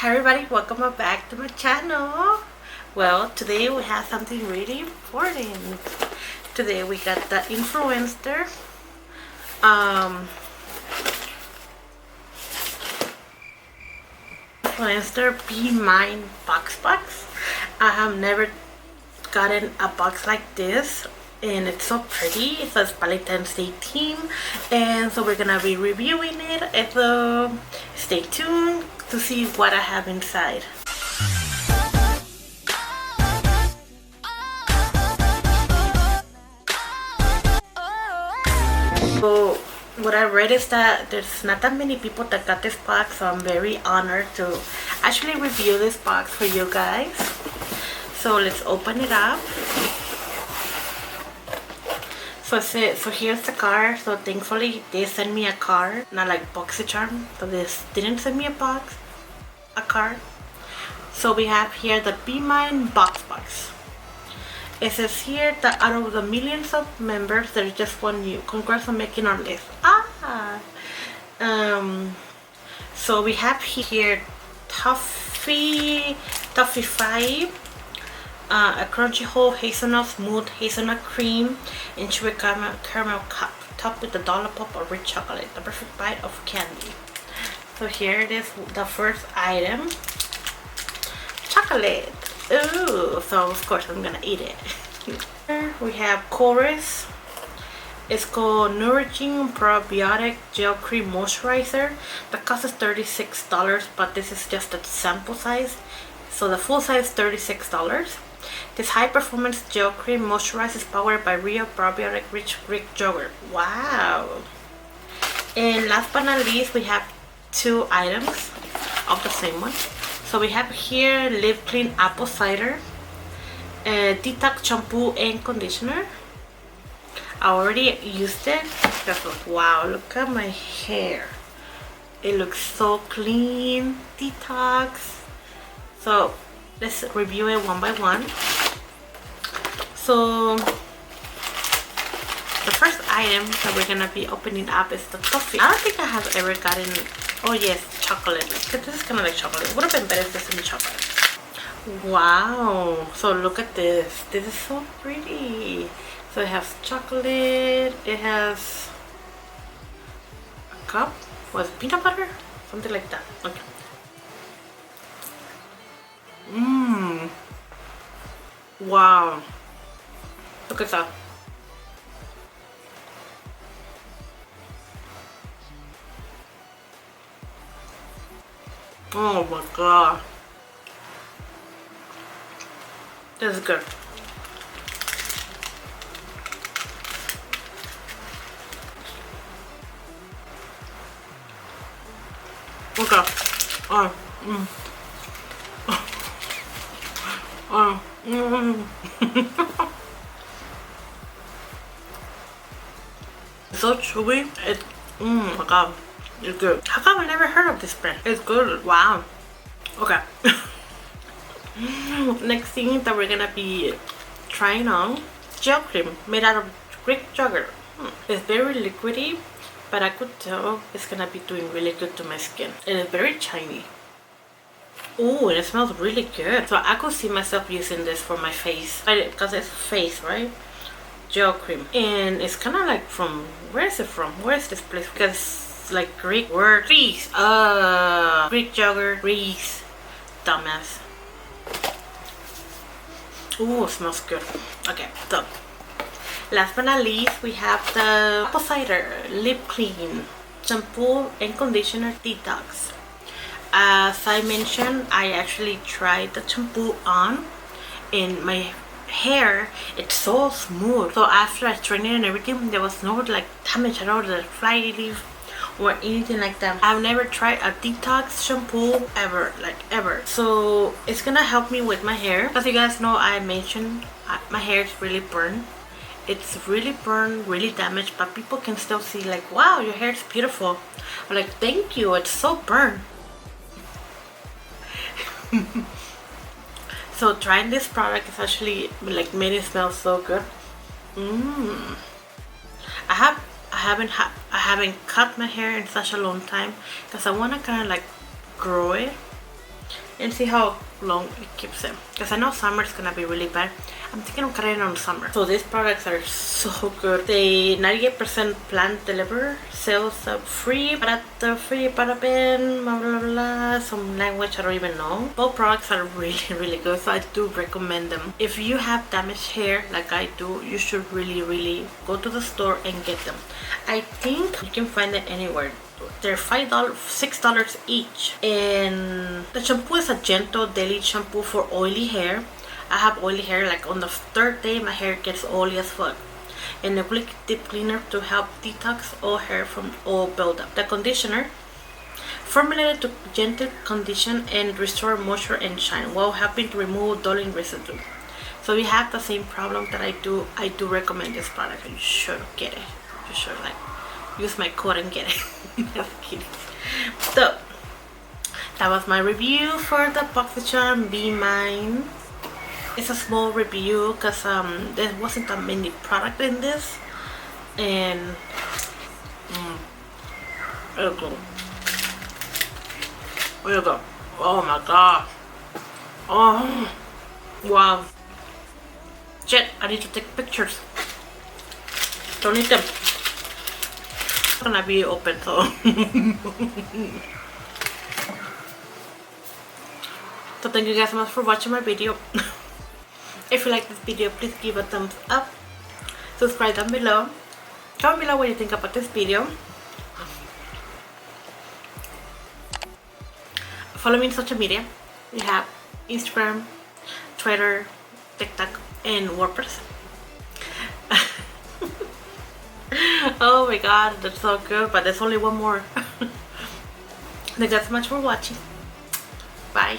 Hi everybody, welcome back to my channel. Well, today we have something really important. Today we got the Influenster Be Mine box. I have never gotten a box like this, and it's so pretty. It says Valentine's Day theme, and so we're gonna be reviewing it. So stay tuned to see what I have inside. So what I read is that there's not that many people that got this box, so I'm very honored to actually review this box for you guys. So let's open it up. So here's the card. So thankfully they sent me a card, not like boxycharm. So this didn't send me a card. So we have here the Be Mine box. It says here that out of the millions of members, there's just one you. Congrats on making our list. So we have here Toffee 5. A crunchy whole hazelnut, smooth hazelnut cream, and chewy caramel cup, topped with a dollop of rich chocolate, the perfect bite of candy. So here it is, the first item, chocolate. Ooh, so of course I'm gonna eat it. Here we have Chorus. It's called Nourishing Probiotic Gel Cream Moisturizer. The cost is $36, but this is just a sample size. So the full size is $36. This high performance gel cream moisturizer is powered by real probiotic rich Greek yogurt. Wow. And last but not least, we have two items of the same one. So we have here Live Clean Apple Cider, Detox Shampoo and Conditioner. I already used it. Wow, look at my hair. It looks so clean. Detox. So let's review it one by one. So the first item that we're gonna be opening up is the coffee. I don't think I have ever gotten, oh yes, chocolate. This is kind of like chocolate. It would have been better if this was chocolate. Wow, so look at this. This is so pretty. So it has chocolate, it has a cup with peanut butter, something like that. Okay. Wow, look at that. Oh my god, this is good. Okay. So chewy. Oh my god, it's good. How come I never heard of this brand? It's good. Wow. Okay. Next thing that we're gonna be trying on, gel cream made out of Greek yogurt. It's very liquidy, but I could tell it's gonna be doing really good to my skin. It is very shiny. Oh, and it smells really good. So I could see myself using this for my face, because it's face, right? Gel cream, and it's kind of like from, where is it from? Where is this place? Because it's like Greek word, Greece. Greek yogurt, Greece. Dumbass. Oh, it smells good. Okay, so last but not least, we have the apple cider lip clean shampoo and conditioner detox. As I mentioned, I actually tried the shampoo on, and my hair, it's so smooth. So after I straightened it and everything, there was no like damage at all, the fly leaf or anything like that. I've never tried a detox shampoo ever, like ever. So it's gonna help me with my hair. As you guys know, I mentioned my hair is really burned. It's really burned, really damaged, but people can still see like, wow, your hair is beautiful. I'm like, thank you, it's so burned. So trying this product is actually like made it smell so good. I haven't cut my hair in such a long time because I want to kind of like grow it. and see how long it keeps it, because I know summer is gonna be really bad. I'm thinking of cutting it on summer. So these products are so good. They 98% plant deliver, sales free, free paraben, blah blah blah, some language I don't even know. Both products are really good, so I do recommend them. If you have damaged hair like I do, you should really go to the store and get them. I think you can find it anywhere. They're $5, $6 each, and the shampoo is a gentle daily shampoo for oily hair. I have oily hair, like on the third day my hair gets oily as fuck, and a quick deep cleaner to help detox all hair from oil buildup. The conditioner formulated to gently condition and restore moisture and shine while helping to remove dulling residue. So if you have the same problem that I do recommend this product. You should get it. You should like use my code and get it. Just kidding. So that was my review for the boxycharm Be Mine. It's a small review because there wasn't that many product in this, and there you go. There you go. Oh my god. Oh wow. Shit, I need to take pictures. Don't need them. It's gonna be open, so so thank you guys so much for watching my video. If you like this video, please give a thumbs up, subscribe down below, comment below what you think about this video, follow me on social media. We have Instagram, Twitter, TikTok, and WordPress. Oh my god, that's so good, but there's only one more. Thank you guys so much for watching. Bye.